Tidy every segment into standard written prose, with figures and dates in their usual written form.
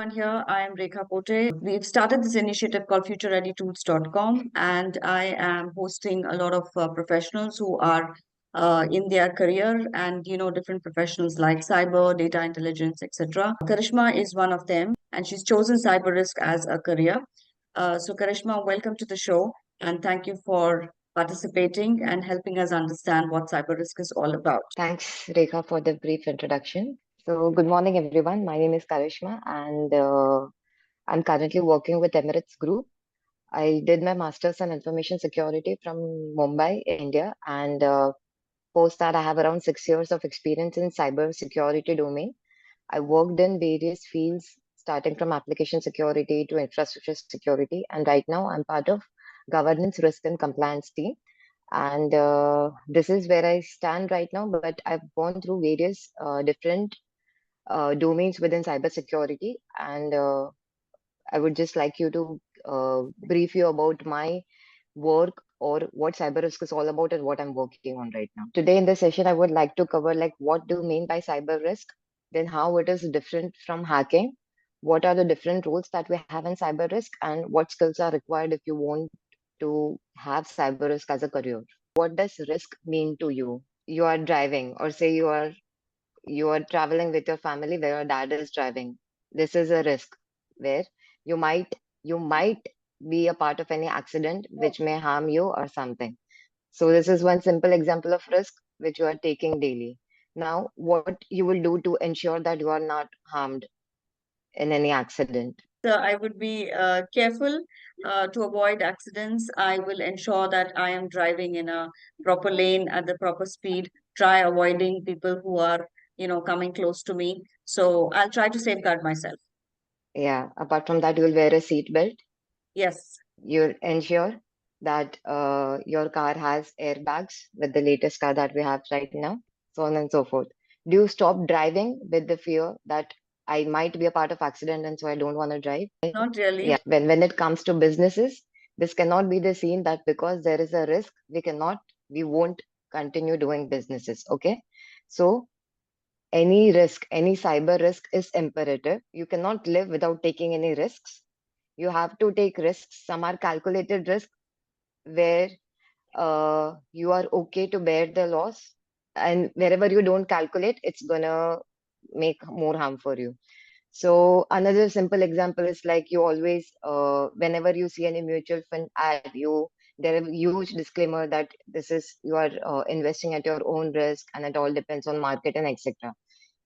everyone here. I am Rekha Pote. We've started this initiative called futurereadytools.com, and I am hosting a lot of professionals who are in their career and different professions like cyber, data intelligence, etc. Karishma is one of them, and she's chosen cyber risk as a career. So Karishma, welcome to the show, and thank you for participating and helping us understand what cyber risk is all about. Thanks, Rekha, for the brief introduction. So, good morning, everyone. My name is Karishma, and I'm currently working with Emirates Group. I did my master's in information security from Mumbai, India, and post that, I have around 6 years of experience in cyber security domain. I worked in various fields, starting from application security to infrastructure security, and right now I'm part of governance, risk, and compliance team. And this is where I stand right now, but I've gone through various different domains within cybersecurity. And I would just like you to brief you about my work or what cyber risk is all about and what I'm working on right now. Today in this session, I would like to cover like what do you mean by cyber risk, then how it is different from hacking, what are the different roles that we have in cyber risk, and what skills are required if you want to have cyber risk as a career. What does risk mean to you? You are driving, or say you are traveling with your family where your dad is driving. This is a risk where you might you might be a part of any accident which may harm you or something. So this is one simple example of risk which you are taking daily. Now, what you will do to ensure that you are not harmed in any accident? I would be careful to avoid accidents. I will ensure that I am driving in a proper lane at the proper speed, try avoiding people who are, coming close to me. So I'll try to safeguard myself. Yeah, apart from that, you will wear a seat belt. Yes. You'll ensure that your car has airbags with the latest car that we have right now, so on and so forth. Do you stop driving with the fear that I might be a part of accident and so I don't want to drive? Not really. Yeah, when it comes to businesses, this cannot be the scene that because there is a risk, we won't continue doing businesses. Okay. So any risk, any cyber risk is imperative. You cannot live without taking any risks. You have to take risks. Some are calculated risks where you are okay to bear the loss, and wherever you don't calculate, it's gonna make more harm for you. So another simple example is like you always, whenever you see any mutual fund ad, there is a huge disclaimer that this is you are investing at your own risk and it all depends on market and etc.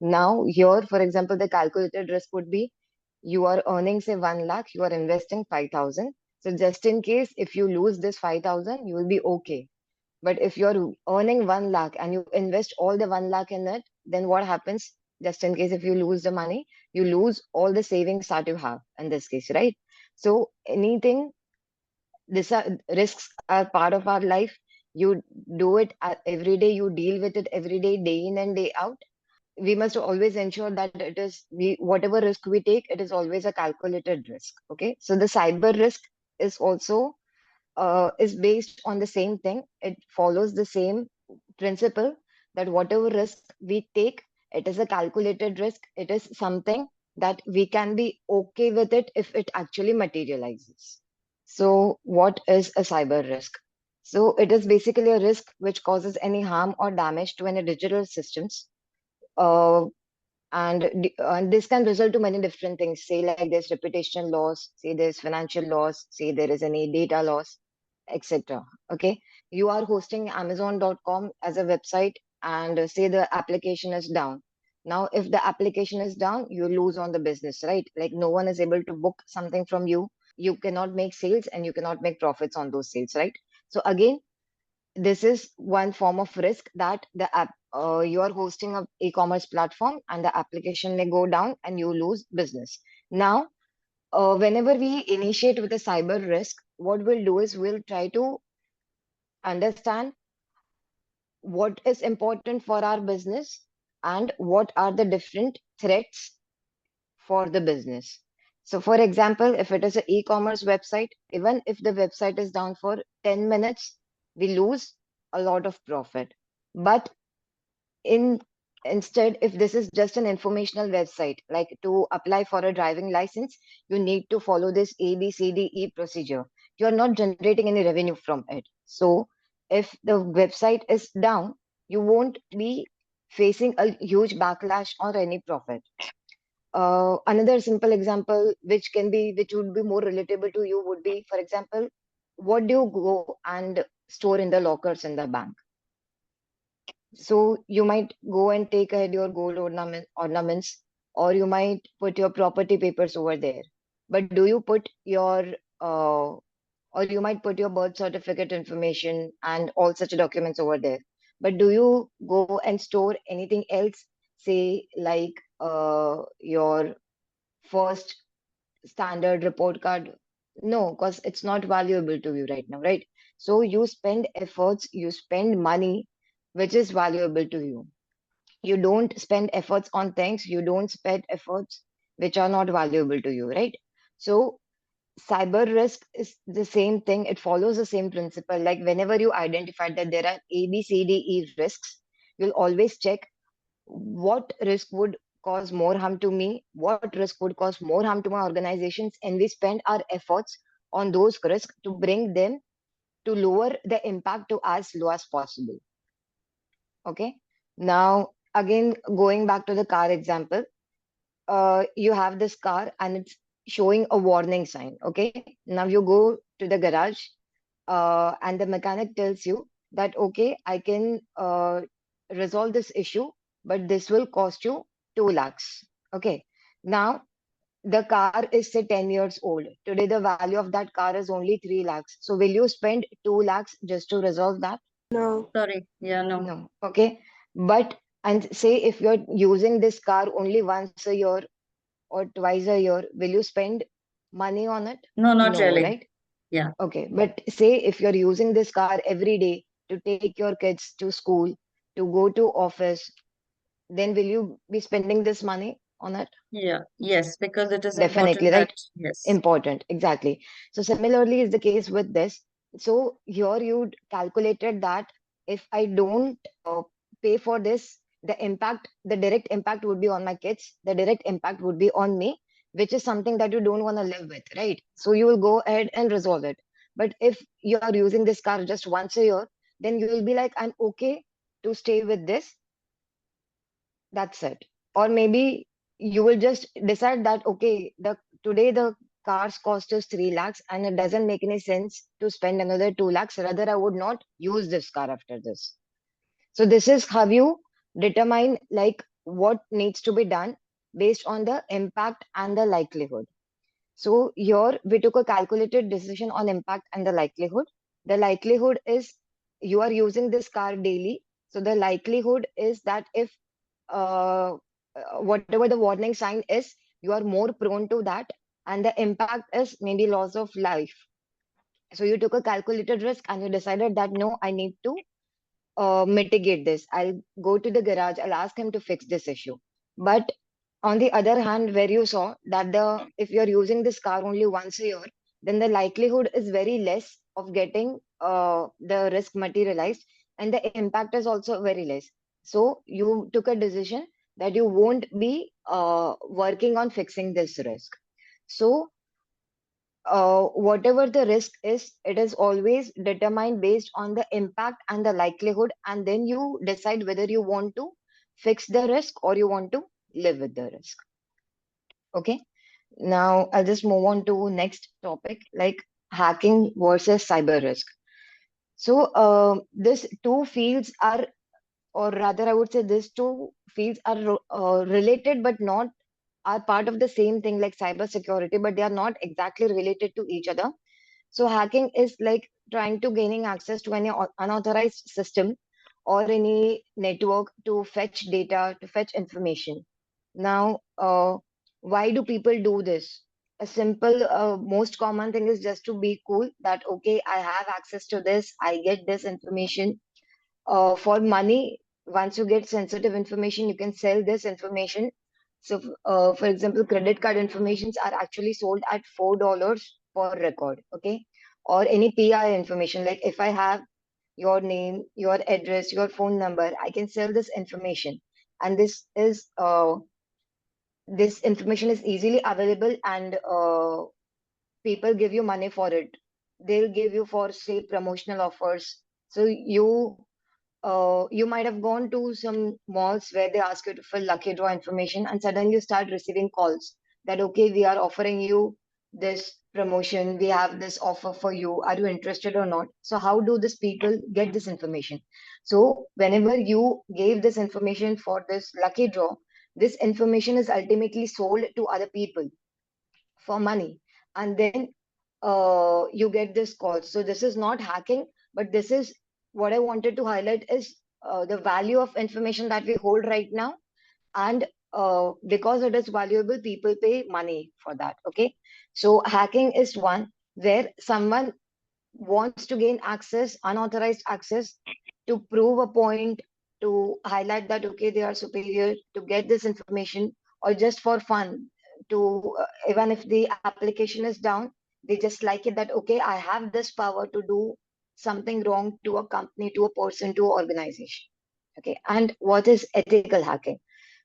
Now here, for example, the calculated risk would be you are earning say 1 lakh, you are investing 5,000. So just in case if you lose this 5,000, you will be okay. But if you're earning 1 lakh and you invest all the 1 lakh in it, then what happens? Just in case if you lose the money, you lose all the savings that you have in this case, right? So anything, these are risks are part of our life. You do it every day, you deal with it every day, day in and day out. We must always ensure that it is we whatever risk we take, it is always a calculated risk. Okay. So the cyber risk is also is based on the same thing. It follows the same principle that whatever risk we take, it is a calculated risk. It is something that we can be okay with it if it actually materializes. So, what is a cyber risk? So, it is basically a risk which causes any harm or damage to any digital systems. Uh, and this can result to many different things. Say, like there's reputational loss, say there's financial loss, say there is any data loss, etc. Okay, you are hosting Amazon.com as a website, and say the application is down. Now, if the application is down, you lose on the business, right? Like no one is able to book something from you. You cannot make sales and you cannot make profits on those sales, right? So again, this is one form of risk that the app you are hosting a e-commerce platform and the application may go down and you lose business. Now, whenever we initiate with a cyber risk, what we'll do is we'll try to understand what is important for our business and what are the different threats for the business. So, for example, if it is an e-commerce website, even if the website is down for 10 minutes, we lose a lot of profit. But in Instead, if this is just an informational website, like to apply for a driving license, you need to follow this ABCDE procedure. You're not generating any revenue from it. So if the website is down, you won't be facing a huge backlash or any profit. Another simple example, which would be more relatable to you, would be, for example, what do you go and store in the lockers in the bank? So you might go and take ahead your gold ornaments, or you might put your property papers over there. But do you put your or you might put your birth certificate information and all such documents over there. But do you go and store anything else, say like your first standard report card? No, because it's not valuable to you right now, right? So you spend efforts, you spend money which is valuable to you. You don't spend efforts on things, you don't spend efforts which are not valuable to you, right? So cyber risk is the same thing. It follows the same principle. Like whenever you identify that there are A, B, C, D, E risks, you'll always check what risk would cause more harm to me, what risk would cause more harm to my organizations, and we spend our efforts on those risks to bring them to lower the impact to as low as possible. Okay. Now, again, going back to the car example, you have this car and it's showing a warning sign. Okay. Now you go to the garage and the mechanic tells you that, okay, I can resolve this issue, but this will cost you 2 lakhs. Okay. Now, the car is say 10 years old. Today, the value of that car is only 3 lakhs. So, will you spend 2 lakhs just to resolve that? No. Sorry. Yeah, no. No. Okay. But, and say if you're using this car only once a year or twice a year, will you spend money on it? No, not No, really. right? Yeah. Okay. But say if you're using this car every day to take your kids to school, to go to office, then will you be spending this money on it? Yeah. Yes, because it is Definitely, important that, right? yes. Important, exactly. So similarly is the case with this. So here you calculated that if I don't pay for this, the direct impact would be on my kids, the direct impact would be on me, which is something that you don't want to live with, right? So you will go ahead and resolve it. But if you are using this car just once a year, then you will be like, I'm okay to stay with this, that's it. Or maybe you will just decide that, okay, the today the car's cost is 3 lakhs and it doesn't make any sense to spend another 2 lakhs. Rather, I would not use this car after this. So this is how you determine like what needs to be done based on the impact and the likelihood. So here we took a calculated decision on impact and the likelihood. The likelihood is you are using this car daily. So the likelihood is that if whatever the warning sign is, you are more prone to that, and the impact is maybe loss of life. So you took a calculated risk and you decided that no, I need to mitigate this. I'll go to the garage, I'll ask him to fix this issue. But on the other hand, where you saw that the if you're using this car only once a year, then the likelihood is very less of getting the risk materialized, and the impact is also very less. So you took a decision that you won't be working on fixing this risk. So whatever the risk is, it is always determined based on the impact and the likelihood, and then you decide whether you want to fix the risk or you want to live with the risk. Okay. Now I'll just move on to next topic, like hacking versus cyber risk. So these two fields are, or rather, I would say these two fields are related, but not are part of the same thing like cyber security, but they are not exactly related to each other. So hacking is like trying to gaining access to any unauthorized system or any network to fetch data, to fetch information. Now, why do people do this? A simple, most common thing is just to be cool that, okay, I have access to this, I get this information. For money, once you get sensitive information, you can sell this information. So, for example, credit card informations are actually sold at $4 per record, okay? Or any PI information, like if I have your name, your address, your phone number, I can sell this information. and this information is easily available, and people give you money for it. They'll give you for, say, promotional offers. So you might have gone to some malls where they ask you to fill lucky draw information, and suddenly you start receiving calls that, okay, we are offering you this promotion, we have this offer for you. Are you interested or not? So how do these people get this information? So whenever you gave this information for this lucky draw, this information is ultimately sold to other people for money, and then you get this call. So this is not hacking, but this is what I wanted to highlight is the value of information that we hold right now, and because it is valuable, people pay money for that. Okay, so hacking is one where someone wants to gain access, unauthorized access, to prove a point, to highlight that, okay, they are superior, to get this information, or just for fun, to even if the application is down, they just like it that, okay, I have this power to do something wrong to a company, to a person, to an organization. Okay, and what is ethical hacking?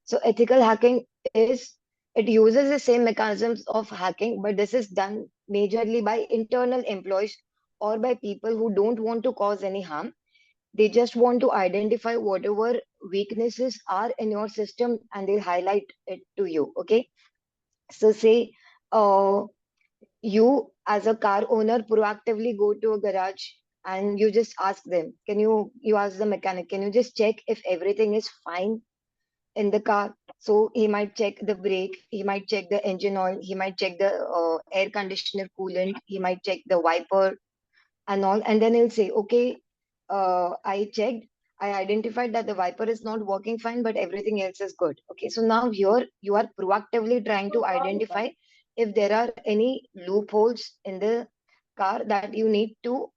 So ethical hacking is, it uses the same mechanisms of hacking, but this is done majorly by internal employees or by people who don't want to cause any harm. They just want to identify whatever weaknesses are in your system, and they highlight it to you. Okay. So say you as a car owner proactively go to a garage and you just ask them, you ask the mechanic, can you just check if everything is fine in the car? So he might check the brake, he might check the engine oil, he might check the air conditioner coolant, he might check the wiper and all, and then he'll say, okay, I checked, I identified that the wiper is not working fine, but everything else is good. Okay, so now here you are proactively trying to identify if there are any loopholes in the car that you need to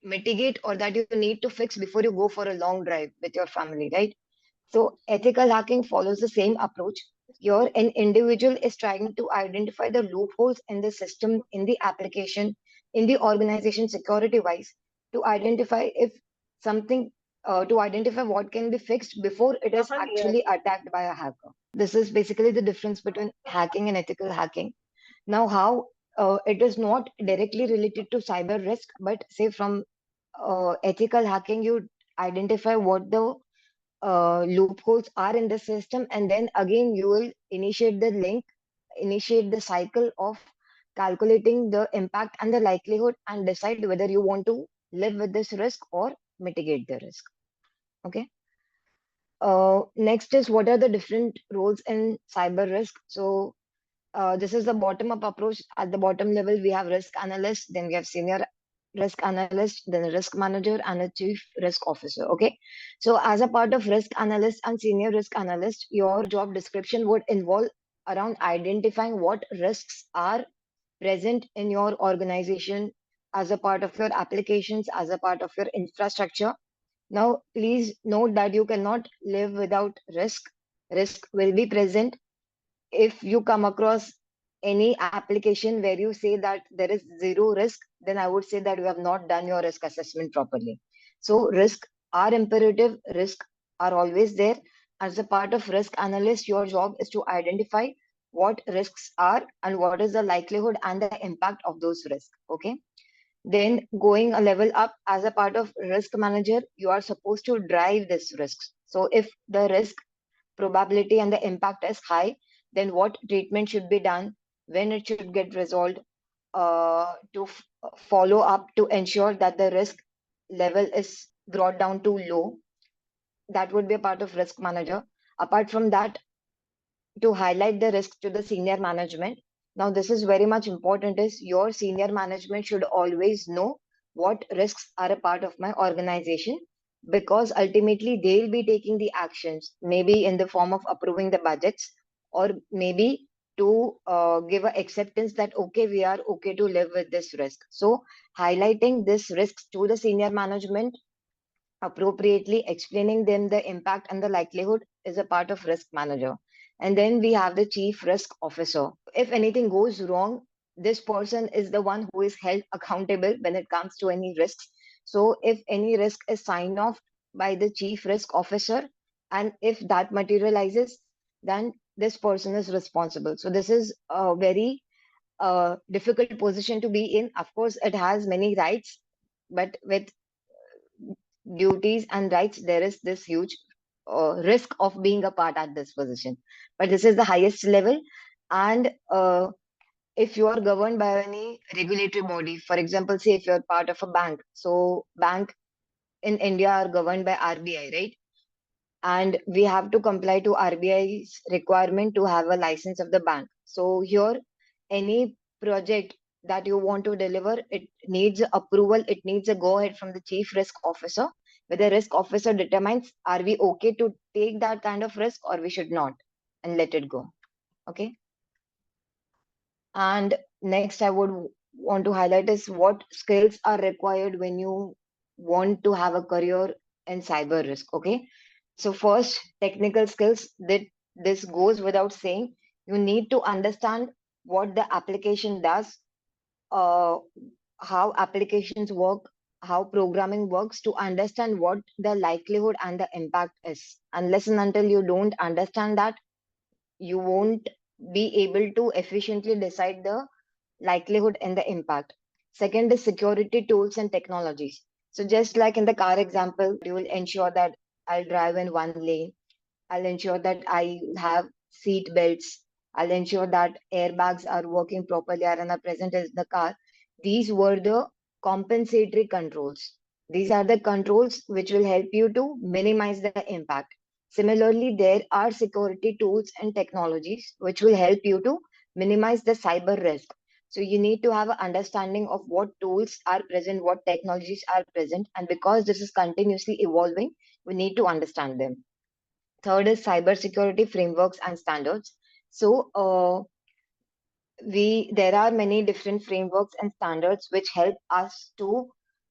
mitigate, or that you need to fix before you go for a long drive with your family, right? So ethical hacking follows the same approach. Here, an individual is trying to identify the loopholes in the system, in the application, in the organization security wise, to identify if something, to identify what can be fixed before it is actually attacked by a hacker. This is basically the difference between hacking and ethical hacking. Now, how it is not directly related to cyber risk, but say from ethical hacking, you identify what the loopholes are in the system, and then again you will initiate the cycle of calculating the impact and the likelihood, and decide whether you want to live with this risk or mitigate the risk. Okay. Next is, what are the different roles in cyber risk? So this is the bottom up approach. At the bottom level, we have risk analyst, then we have senior risk analyst, then a risk manager, and a chief risk officer. Okay. So, as a part of risk analyst and senior risk analyst, your job description would involve around identifying what risks are present in your organization, as a part of your applications, as a part of your infrastructure. Now, please note that you cannot live without risk. Risk will be present. If you come across any application where you say that there is zero risk, then I would say that you have not done your risk assessment properly. So risk are imperative, risk are always there. As a part of risk analyst, your job is to identify what risks are and what is the likelihood and the impact of those risks. Okay. Then going a level up, as a part of risk manager, you are supposed to drive this risks. So if the risk probability and the impact is high, then what treatment should be done, when it should get resolved, to follow up to ensure that the risk level is brought down to low. That would be a part of risk manager. Apart from that, to highlight the risks to the senior management. Now, this is very much important, is your senior management should always know what risks are a part of my organization, because ultimately they'll be taking the actions, maybe in the form of approving the budgets, or maybe to give a acceptance that, okay, we are okay to live with this risk. So highlighting this risks to the senior management appropriately, explaining them the impact and the likelihood, is a part of risk manager. And then we have the chief risk officer. If anything goes wrong, this person is the one who is held accountable when it comes to any risks. So if any risk is signed off by the chief risk officer, And if that materializes, then this person is responsible. So this is a very difficult position to be in. Of course, it has many rights, but with duties and rights, there is this huge risk of being a part at this position. But this is the highest level. And if you are governed by any regulatory body, for example, say if you're part of a bank, so bank in India are governed by RBI, right? And we have to comply to RBI's requirement to have a license of the bank. So here, any project that you want to deliver, it needs approval, it needs a go ahead from the chief risk officer, where the risk officer determines are we okay to take that kind of risk or we should not, and let it go. Okay. And next, I would want to highlight is what skills are required when you want to have a career in cyber risk. Okay. So first, technical skills, that this goes without saying. You need to understand what the application does, uh, how applications work, how programming works, to understand what the likelihood and the impact is. Unless and until you don't understand that, you won't be able to efficiently decide the likelihood and the impact. Second is security tools and technologies. So just like in the car example, you will ensure that I'll drive in one lane. I'll ensure that I have seat belts. I'll ensure that airbags are working properly and are present in the car. These were the compensatory controls. These are the controls which will help you to minimize the impact. Similarly, there are security tools and technologies which will help you to minimize the cyber risk. So you need to have an understanding of what tools are present, what technologies are present, and because this is continuously evolving, we need to understand them. Third is cybersecurity frameworks and standards. So we there are many different frameworks and standards which help us to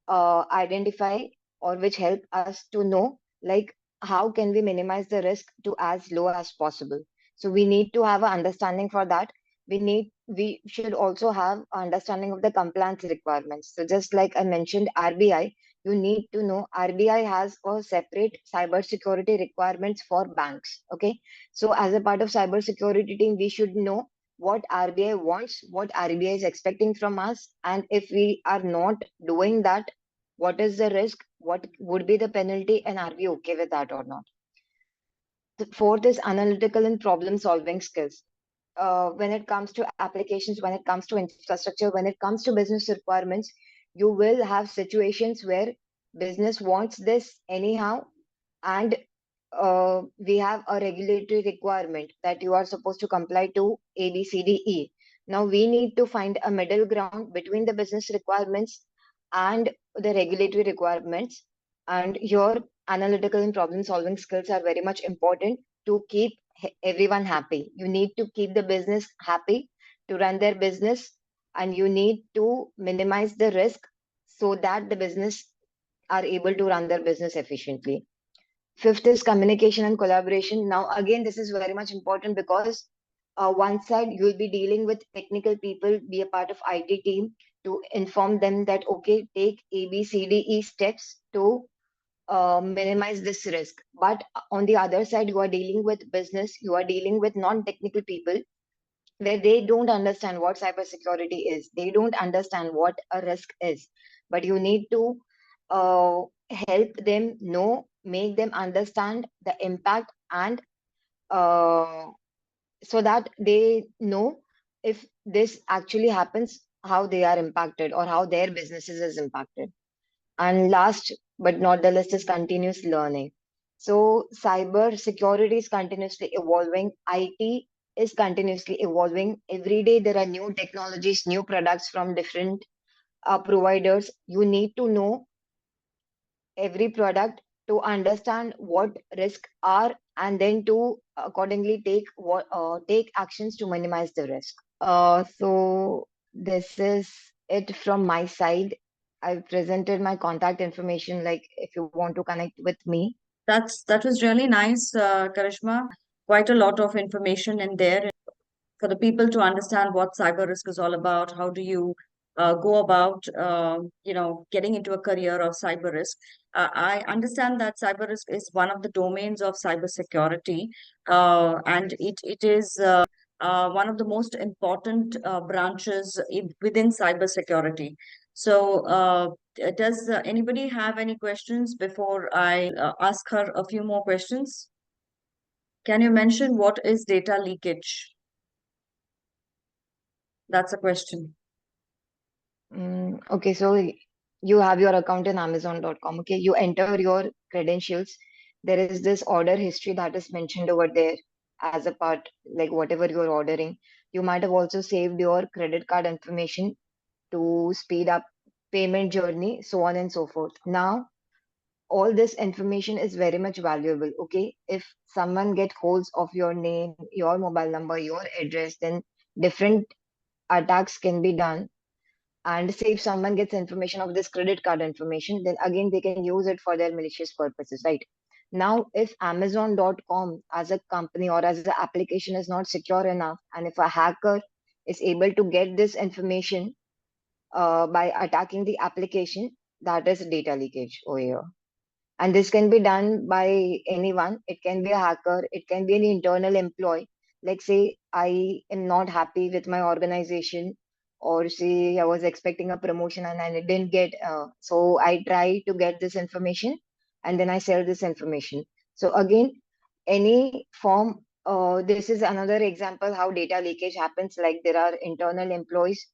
identify, or which help us to know, like, how can we minimize the risk to as low as possible. So we need to have an understanding for that. We should also have understanding of the compliance requirements. So just like I mentioned, RBI, you need to know RBI has a separate cybersecurity requirements for banks. Okay, so as a part of cybersecurity team, we should know what RBI wants, what RBI is expecting from us, and if we are not doing that, what is the risk, what would be the penalty, and are we okay with that or not? The fourth is analytical and problem solving skills. When it comes to applications, when it comes to infrastructure, when it comes to business requirements, you will have situations where business wants this anyhow, and we have a regulatory requirement that you are supposed to comply to A, B, C, D, E. Now we need to find a middle ground between the business requirements and the regulatory requirements. And your analytical and problem solving skills are very much important to keep everyone happy. You need to keep the business happy to run their business, and you need to minimize the risk so that the business are able to run their business efficiently. Fifth is communication and collaboration. Now, again, this is very much important because one side you'll be dealing with technical people, be a part of IT team to inform them that okay, take A, B, C, D, E steps to minimize this risk. But on the other side, you are dealing with business, you are dealing with non-technical people where they don't understand what cybersecurity is. They don't understand what a risk is. But you need to help them know, make them understand the impact, and uh, so that they know if this actually happens, how they are impacted or how their businesses is impacted. And last but not the least is continuous learning. So cyber security is continuously evolving. IT is continuously evolving. Every day there are new technologies, new products from different providers. You need to know every product to understand what risks are, and then to accordingly take actions to minimize the risk. So this is it from my side. I've presented my contact information, like if you want to connect with me. That was really nice, Karishma. Quite a lot of information in there for the people to understand what cyber risk is all about. How do you go about, getting into a career of cyber risk. I understand that cyber risk is one of the domains of cybersecurity, and it is one of the most important branches within cybersecurity. So, does anybody have any questions before I ask her a few more questions? Can you mention what is data leakage? That's a question. Okay, so you have your account in Amazon.com. Okay, you enter your credentials. There is this order history that is mentioned over there as a part, like whatever you're ordering. You might have also saved your credit card information to speed up payment journey, so on and so forth. Now, all this information is very much valuable. Okay, if someone get holds of your name, your mobile number, your address, then different attacks can be done. And say if someone gets information of this credit card information, then again they can use it for their malicious purposes, right? Now, if Amazon.com as a company or as an application is not secure enough, and if a hacker is able to get this information by attacking the application, that is data leakage over here. And this can be done by anyone. It can be a hacker, it can be an internal employee. Like, say, I am not happy with my organization, or say I was expecting a promotion and I didn't get, so I try to get this information and then I sell this information. So, again, any form, this is another example how data leakage happens. Like, there are internal employees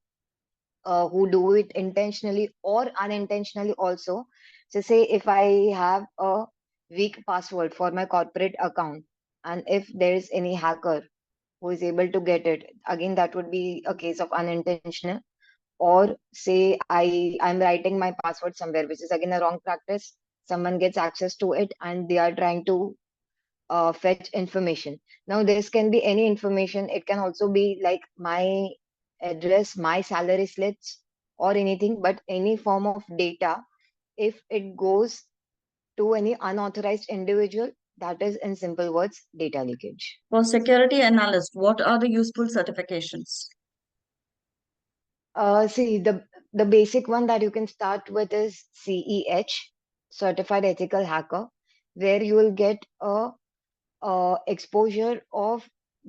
who do it intentionally or unintentionally also. So, say if I have a weak password for my corporate account, and if there is any hacker who is able to get it, again, that would be a case of unintentional. Or say I'm writing my password somewhere, which is again a wrong practice. Someone gets access to it and they are trying to fetch information. Now, this can be any information. It can also be like my address, my salary slips, or anything, but any form of data. If it goes to any unauthorized individual, that is, in simple words, data leakage. For security analyst, what are the useful certifications? See, the basic one that you can start with is CEH, Certified Ethical Hacker, where you will get a exposure of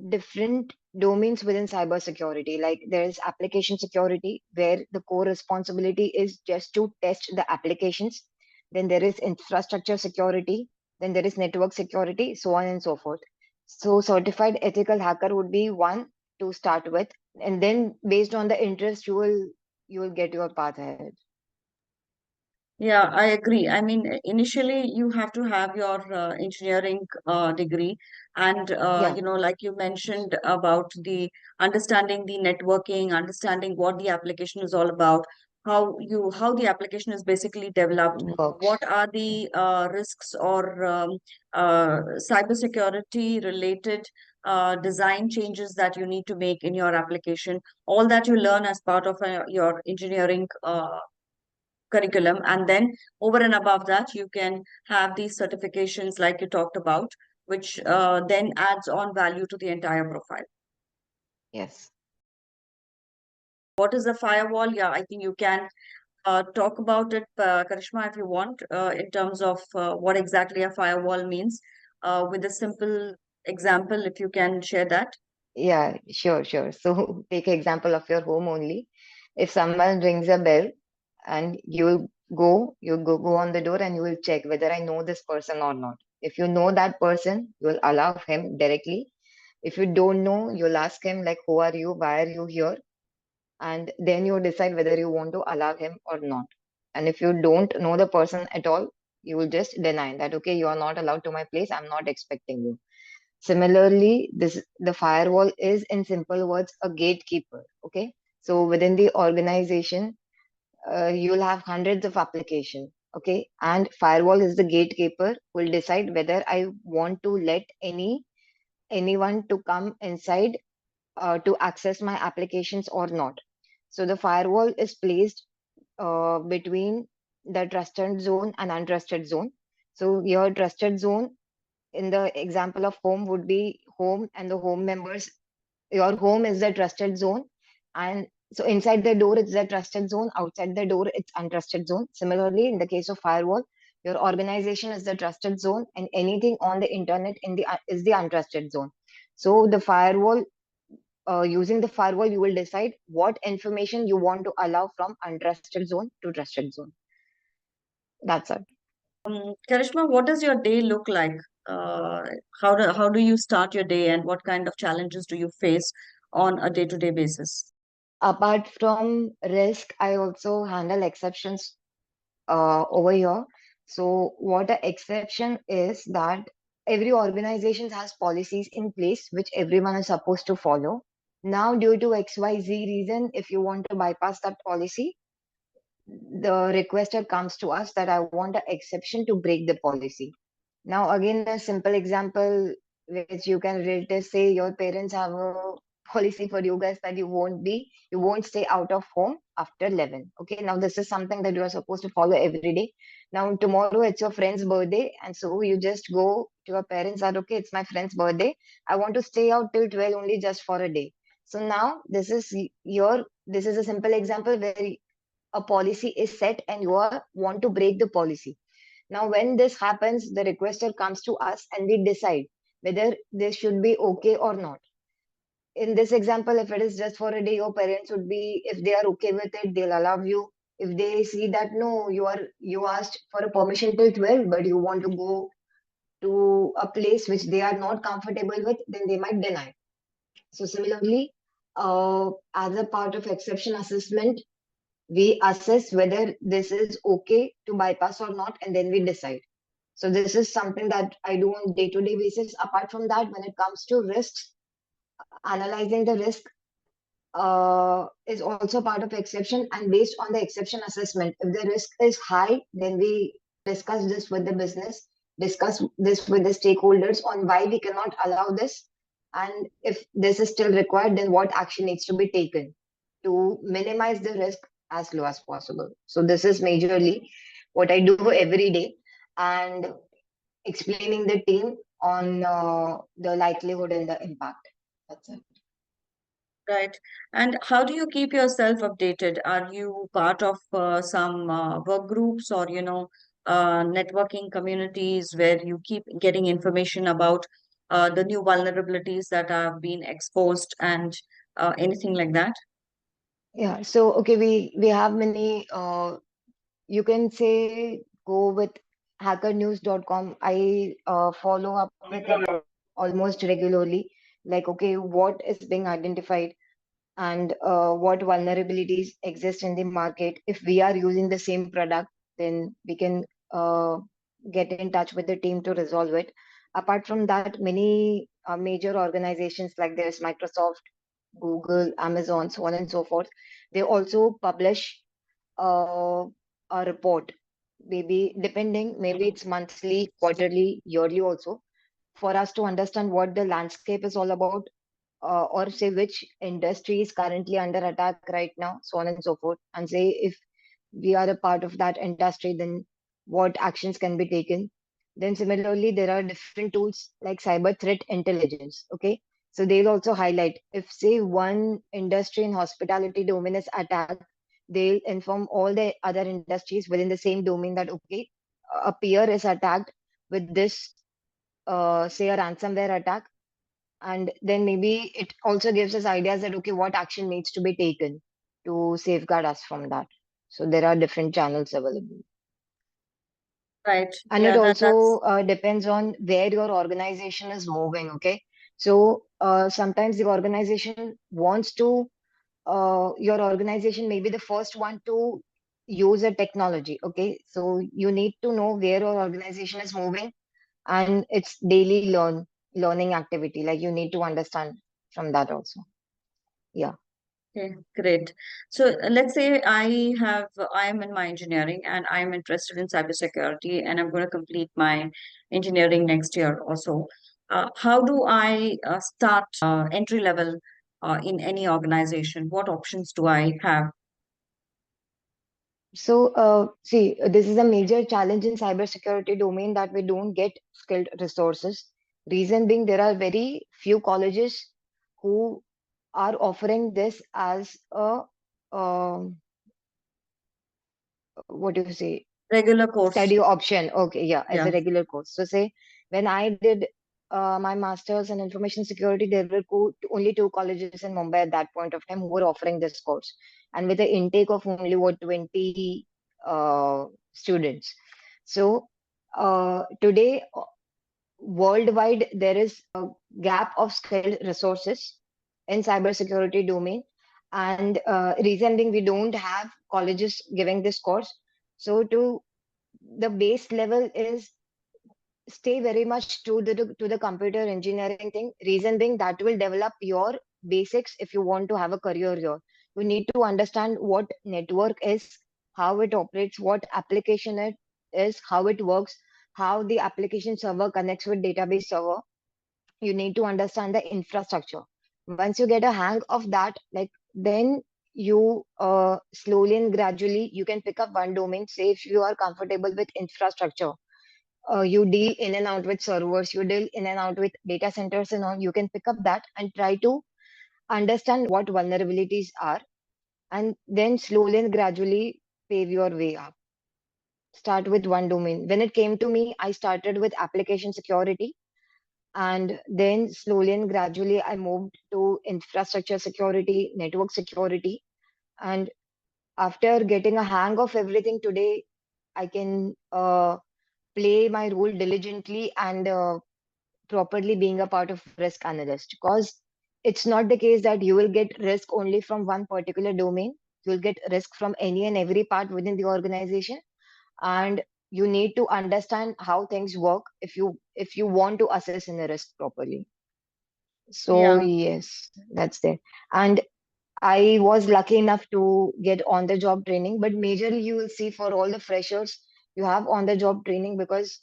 different domains within cybersecurity. Like, there is application security, where the core responsibility is just to test the applications. Then there is infrastructure security. Then there is network security, so on and so forth. So, certified ethical hacker would be one to start with, and then based on the interest, you will get your path ahead. Yeah, I agree. I mean, initially you have to have your engineering degree, and Yeah. like you mentioned about the understanding the networking, understanding what the application is all about, how the application is basically developed, what Works. are the risks or cybersecurity related design changes that you need to make in your application. All that you learn as part of your engineering curriculum, and then over and above that you can have these certifications like you talked about, which then adds on value to the entire profile. Yes. What is a firewall? Yeah, I think you can talk about it, Karishma, if you want, in terms of what exactly a firewall means, with a simple example, if you can share that. Yeah, sure, sure. So take example of your home only. If someone rings a bell and you go on the door and you will check whether I know this person or not. If you know that person, you will allow him directly. If you don't know, you'll ask him like, who are you? Why are you here? And then you decide whether you want to allow him or not. And if you don't know the person at all, you will just deny that, okay, you are not allowed to my place. I'm not expecting you. Similarly, this the firewall is, in simple words, a gatekeeper. Okay, so within the organization, you'll have hundreds of applications. Okay, and firewall is the gatekeeper who will decide whether I want to let anyone to come inside to access my applications or not. So the firewall is placed between the trusted zone and untrusted zone. So your trusted zone in the example of home would be home and the home members. Your home is the trusted zone, and So inside the door, it's the trusted zone. Outside the door, it's untrusted zone. Similarly, in the case of firewall, your organization is the trusted zone, and anything on the internet is the untrusted zone. So the firewall, using the firewall, you will decide what information you want to allow from untrusted zone to trusted zone. That's it. Karishma, what does your day look like? Uh, how do you start your day, and what kind of challenges do you face on a day-to-day basis? Apart from risk, I also handle exceptions over here. So what an exception is that every organization has policies in place which everyone is supposed to follow. Now, due to XYZ reason, if you want to bypass that policy, the requester comes to us that I want an exception to break the policy. Now, again, a simple example which you can relate is, say your parents have a policy for you guys that you won't stay out of home after 11. Okay, now this is something that you are supposed to follow every day. Now, tomorrow it's your friend's birthday, and so you just go to your parents that, okay, it's my friend's birthday. I want to stay out till 12 only just for a day. So now this is a simple example where a policy is set and want to break the policy. Now, when this happens, the requester comes to us and we decide whether this should be okay or not. In this example, if it is just for a day, your parents would be, if they are okay with it, they'll allow you. If they see that no, you asked for a permission till 12, but you want to go to a place which they are not comfortable with, then they might deny. So similarly, as a part of exception assessment, we assess whether this is okay to bypass or not, and then we decide. So this is something that I do on day-to-day basis. Apart from that, when it comes to risks, analyzing the risk is also part of exception. And based on the exception assessment, if the risk is high, then we discuss this with the business, discuss this with the stakeholders on why we cannot allow this. And if this is still required, then what action needs to be taken to minimize the risk as low as possible. So this is majorly what I do every day. And explaining the team on the likelihood and the impact. That's it. Right. And how do you keep yourself updated? Are you part of some work groups or, networking communities where you keep getting information about the new vulnerabilities that have been exposed and anything like that? Yeah. So okay, we have many. You can say go with hackernews.com. I follow up with it almost regularly. Like okay, what is being identified and what vulnerabilities exist in the market. If we are using the same product, then we can uh, get in touch with the team to resolve it. Apart from that, many major organizations like there's Microsoft, Google, Amazon, so on and so forth, they also publish uh, a report. Maybe depending, maybe it's monthly, quarterly, yearly also, for us to understand what the landscape is all about, or say which industry is currently under attack right now, so on and so forth, and say if we are a part of that industry, then what actions can be taken. Then similarly, there are different tools like cyber threat intelligence. Okay, so they'll also highlight if say one industry in hospitality domain is attacked, they'll inform all the other industries within the same domain that okay, a peer is attacked with this, say a ransomware attack, and then maybe it also gives us ideas that okay, what action needs to be taken to safeguard us from that. So there are different channels available, Right. and it Yeah, also that's depends on where your organization is moving. Okay, so sometimes the organization wants to, your organization may be the first one to use a technology. Okay, so you need to know where your organization is moving, and it's daily learning activity, like you need to understand from that also. Yeah. okay, great. So let's say I am in my engineering and I'm interested in cybersecurity and I'm going to complete my engineering next year or so. How do I start entry level in any organization? What options do I have? So, see, this is a major challenge in cybersecurity domain that we don't get skilled resources. Reason being, there are very few colleges who are offering this as a um, what do you say, Regular course. study option. Okay, yeah, as Yeah. a regular course. So say when I did my master's in information security, there were only two colleges in Mumbai at that point of time who were offering this course, and with the intake of only what 20 students. So today worldwide there is a gap of skilled resources in cybersecurity domain, and reason being we don't have colleges giving this course. So to the base level is stay very much to the computer engineering thing. Reason being that will develop your basics if you want to have a career here. You need to understand what network is, how it operates, what application it is, how it works, how the application server connects with database server. You need to understand the infrastructure. Once you get a hang of that, like then you slowly and gradually you can pick up one domain. Say if you are comfortable with infrastructure, you deal in and out with servers, you deal in and out with data centers and all, you can pick up that and try to understand what vulnerabilities are, and then slowly and gradually pave your way up. Start with one domain. When it came to me, I started with application security, and then slowly and gradually I moved to infrastructure security, network security. And after getting a hang of everything today, I can play my role diligently and properly being a part of risk analyst, because it's not the case that you will get risk only from one particular domain. You'll get risk from any and every part within the organization, and you need to understand how things work if you want to assess in a risk properly. So Yeah. yes, that's there. And I was lucky enough to get on the job training, but majorly you will see for all the freshers, you have on the job training, because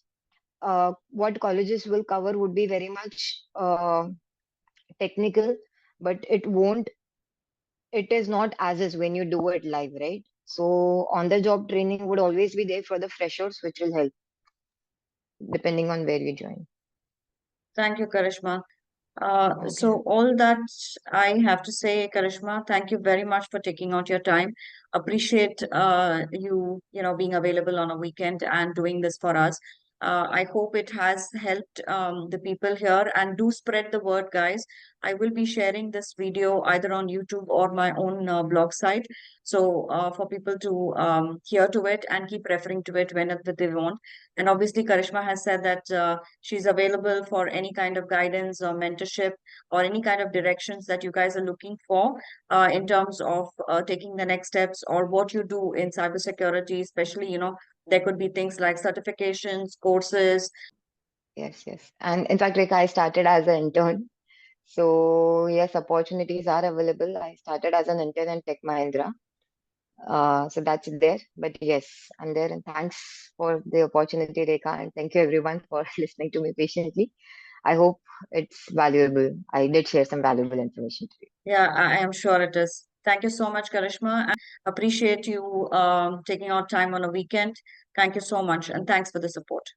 what colleges will cover would be very much technical, but it is not as is when you do it live, right? So on the job training would always be there for the freshers, which will help depending on where you join. Thank you, Karishma. Okay. So all that I have to say, Karishma, thank you very much for taking out your time. Appreciate you being available on a weekend and doing this for us. I hope it has helped the people here, and do spread the word, guys. I will be sharing this video either on YouTube or my own blog site. So for people to hear to it and keep referring to it whenever they want. And obviously, Karishma has said that she's available for any kind of guidance or mentorship or any kind of directions that you guys are looking for in terms of taking the next steps or what you do in cybersecurity, especially, there could be things like certifications, courses. Yes, yes. And in fact, Rekha, I started as an intern. So yes, opportunities are available. I started as an intern in Tech Mahindra. So that's there. But yes, I'm there. And thanks for the opportunity, Rekha. And thank you everyone for listening to me patiently. I hope it's valuable. I did share some valuable information today. Yeah, I am sure it is. Thank you so much, Karishma. And appreciate you taking out time on a weekend. Thank you so much. And thanks for the support.